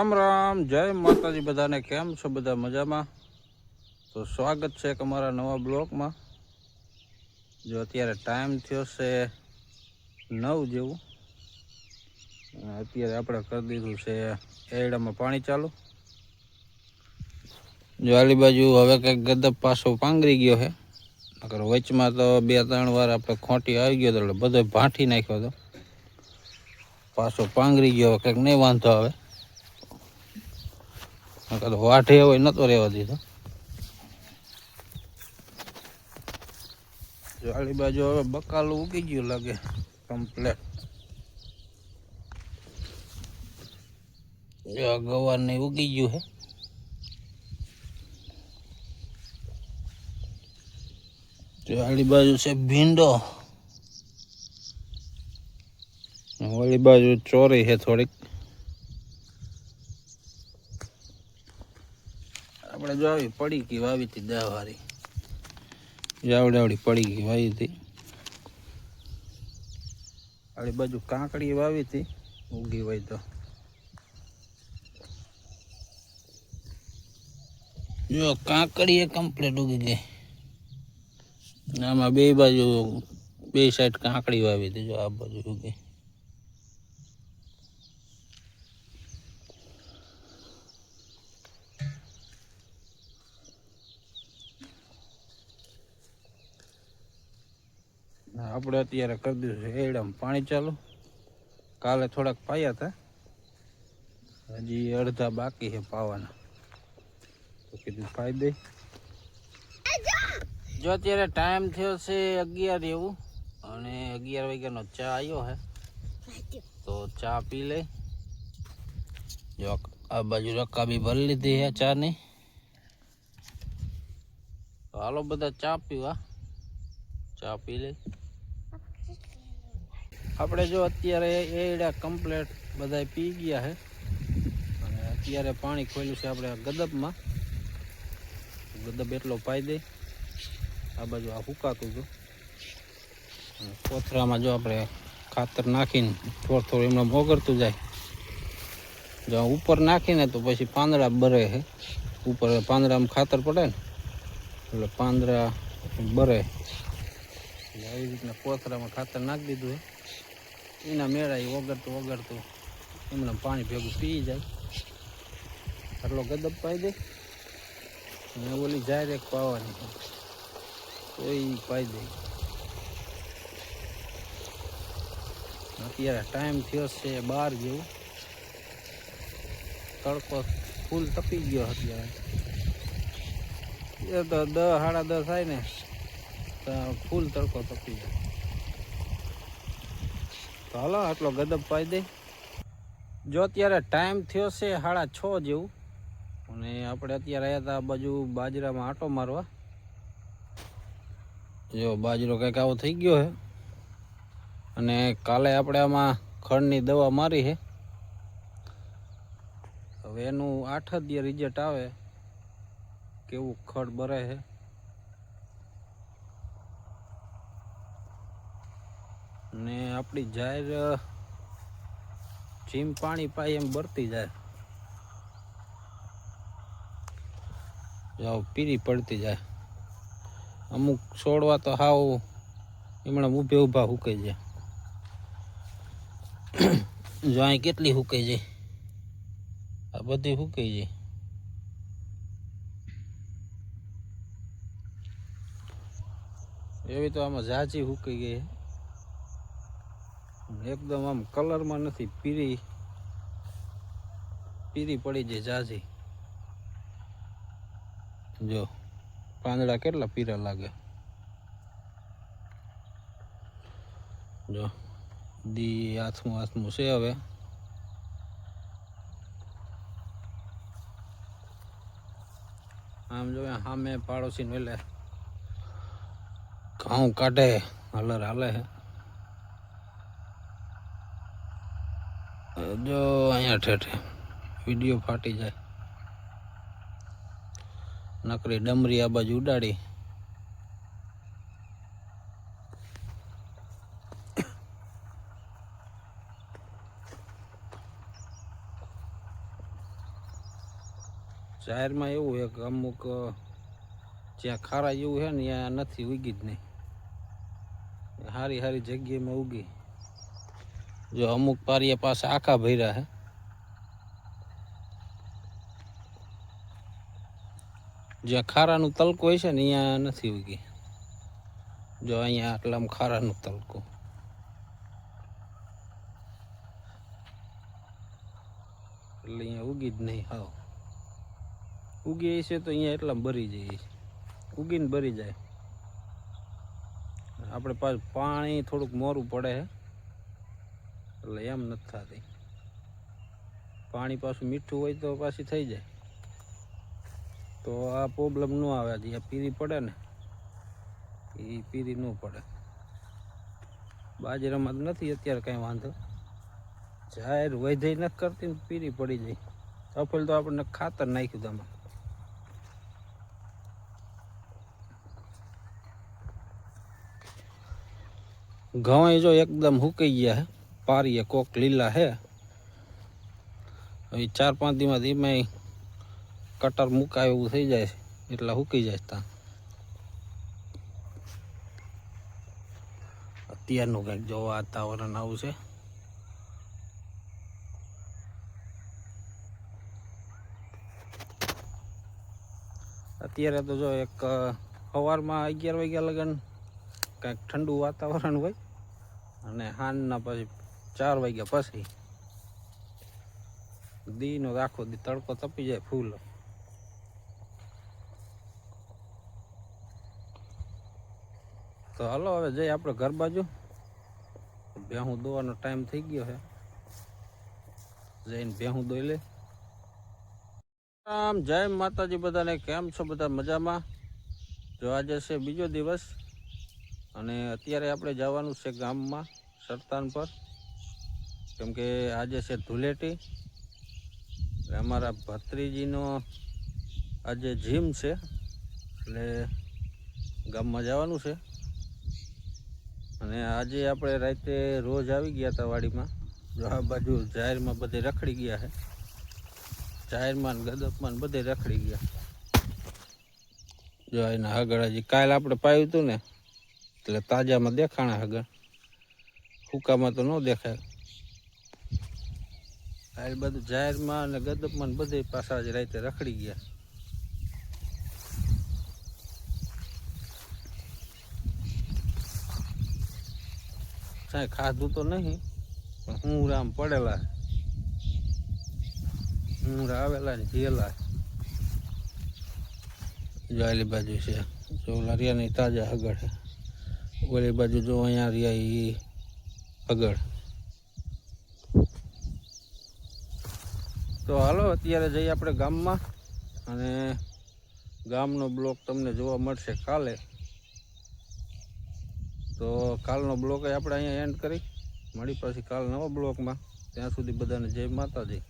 રામ રામ, જય માતાજી બધાને। કેમ છો બધા? મજામાં? તો સ્વાગત છે અમારા નવા બ્લોગમાં। જો અત્યારે ટાઈમ થયો છે 9 જેવું, અત્યારે આપણે કરી દીધું છે એરડામાં પાણી ચાલુ। જો આલી બાજુ હવે કંઈક ગદપ પાછો પાંગરી ગયો છે, નકર વચમાં તો 2-3 વાર આપણે ખોટી આવી ગયો એટલે બધો ભાંઠી નાખ્યો હતો, પાછો પાંગરી ગયો। કંઈક નહીં વાંધો આવે, નકર વાઢે હોય નતો રહેવા દીધો। જો આલી બાજુ હવે બકાલું ઉગી ગયું લાગે કમ્પ્લેટ। જો ગવાર ને ઉગી ગયું છે। જો આલી બાજુ છે ભીંડો, ઓલી બાજુ ચોરી છે થોડીક। આપણે જો આવી પડી ગઈ વાવી હતી દવારી, આવડી પડી ગઈ વાવી હતી। આલી બાજુ કાંકડી વાવી હતી, ઉગી હોય તો જો કાંકડી એ કમ્પ્લીટ ઉગી ગઈ। આમાં બે બાજુ બે સાઈડ કાંકડી વાવી હતી, જો આ બાજુ ઉગી। આપણે અત્યારે કરી દીધું છે એરડામાં પાણી ચાલુ। કાલે થોડાક પાયા હતા, હજી અડધા બાકી છે પાવાના, તો કીધું પાઈ દે। જો અત્યારે ટાઈમ થયો છે 11 જેવું, અને 11 વાગ્યાનો ચા આવ્યો છે, તો ચા પી લે। જો આ બાજુ રકાબી ભરી લીધી છે ચાની, તો હાલો બધા ચા પીવા, ચા પી લે। આપણે જો અત્યારે એડા કમ્પ્લેટ બધા પી ગયા છે, અને અત્યારે પાણી ખોલ્યું છે આપણે ગદબમાં। ગદબ એટલો પાઈ દે। આ બાજુ આ ફૂકાતું હતું, કોથરામાં જો આપણે ખાતર નાખીને થોડું એમને મોગરતું જાય। જો ઉપર નાખીને તો પછી પાંદડા બરે છે, ઉપર પાંદડામાં ખાતર પડે ને એટલે પાંદડા બરે। આવી રીતના કોથરામાં ખાતર નાખી દીધું છે, એના મેળા ઓગળતું એમને પાણી ભેગું પી જાય। આટલો ગદબ પાઈ દે, ને ઓલી જાય એક પાવાની તો એ પાઈ દે। અત્યારે ટાઈમ થયો છે 12 જેવું, તડકો ફૂલ તપી ગયો। અત્યારે એ તો 10-10:30 થાય ને તો ફૂલ તડકો તપી જાય। તો હાલો આટલો ગદબ પાઈ દે। જો અત્યારે ટાઈમ થયો છે 6:30 જેવું, અને આપણે અત્યારે આવ્યા હતા આ બાજુ બાજરામાં આંટો મારવા। જો બાજરો કંઈક આવો થઈ ગયો છે, અને કાલે આપણે આમાં ખડની દવા મારી છે। હવે એનું 8 દિવસ રિઝલ્ટ આવે, કેવું ખડ બરે છે। ને આપણી જાહેર જેમ પાણી પાય એમ બરતી જાય, જાવ પીરી પડતી જાય। અમુક છોડવા તો હાવ એમણે ઊભા સુકાઈ જાય। જો અહીં કેટલી સુકાઈ જાય, આ બધી સુકાઈ જાય। એવી તો આમાં ઝાઝી સુકાઈ ગઈ, એકદમ આમ કલરમાં નથી, પીરી પડી જાય ઝાઝી। જો પાંદડા કેટલા પીરા લાગે, જો દી હાથમું છે। હવે આમ જો સામે પાડોશી વેલે ઘઉં કાઢે, હલર હાલે છે। જો અહીંયા ઠેઠે વિડીયો ફાટી જાય, નકરી ડમરી આ બાજુ ઉડાડી। જાહેરમાં એવું છે કે અમુક જ્યાં ખારા જેવું છે ને ત્યાં નથી ઉગી જ નહીં. સારી સારી જગ્યામાં ઉગી. જો અમુક પારિયા પાસે આખા ભર્યા છે. જ્યાં ખારાનું તલકો હોય છે ને અહીંયા નથી ઉગી. જો અહીંયા આટલામાં ખારાનું તલકો, એટલે અહીંયા ઉગી જ નહીં. હાવ ઉગી છે તો અહીંયા એટલામાં ભરી જાય, ઉગીને ભરી જાય. આપણે પાછું પાણી થોડુંક મોરું પડે છે એટલે એમ નથી થતી. પાણી પાછું મીઠું હોય તો પાછી થઈ જાય, તો આ પ્રોબ્લેમ ન આવે. જે પીરી પડે ને એ પીરી ન પડે. બાજરામાં નથી અત્યારે કાંઈ વાંધો. જાહેર વૈધાઈ નથી કરતી ને પીરી પડી જાય. અફેલ તો આપણને ખાતર નાખ્યું તમે. ઘઉં જો એકદમ હુકાઈ ગયા હે. પારીએ કોક લીલા હે. હવે 4-5 દીમાં એમાં કટર મુકાય એવું થઈ જાય એટલા હુકાઈ જાય. ત્યાં અત્યારનું કંઈક જો વાતાવરણ આવું છે. અત્યારે તો જો એક સવારમાં 11 વાગ્યા લગન કંઈક ઠંડુ વાતાવરણ હોય અને સાંજના પછી 4 વાગ્યા પછી દીનો આખો દી તડકો તપી જાય ફૂલ. તો હાલો હવે જઈએ આપણે ઘર બાજુ. ભેહું દોવાનો ટાઈમ થઈ ગયો છે. જઈને ભેહું દોઈ લે. આમ જય માતાજી બધાને. કેમ છો બધા? મજામાં? જો આજે છે બીજો દિવસ અને અત્યારે આપણે જવાનું છે ગામમાં સરતાન પર, કેમ કે આજે છે ધૂળેટી. અમારા ભત્રીજીનો આજે જીમ છે એટલે ગામમાં જવાનું છે. અને આજે આપણે રાતે રોજ આવી ગયા હતા વાડીમાં. જો આ બાજુ જાહેરમાં બધે રખડી ગયા છે. જાહેરમાં ગદપમાં બધે રખડી ગયા. જો એના હગળ હજી કાલે આપણે પાયું હતું ને એટલે તાજામાં દેખાણા હગળ, હુકામાં તો ન દેખાય. આ બધું જાહેરમાં અને ગદપમાં બધે પાછા જ રાતે રખડી ગયા. કાંઈ ખાધું તો નહીં પણ હું આમ પડેલા, હું આવેલા ને જેલા. જો આલી બાજુ છે જો ઓલા રિયાની તાજા હગળ છે. ઓલી બાજુ જો અહીંયા રહ્યા એ હગળ. તો હાલો અત્યારે જઈએ આપણે ગામમાં અને ગામનો બ્લોક તમને જોવા મળશે કાલે. તો કાલનો બ્લોક આપણે અહીંયા એન્ડ કરી મળી પાછી કાલ નવા બ્લોકમાં. ત્યાં સુધી બધાને જય માતાજી.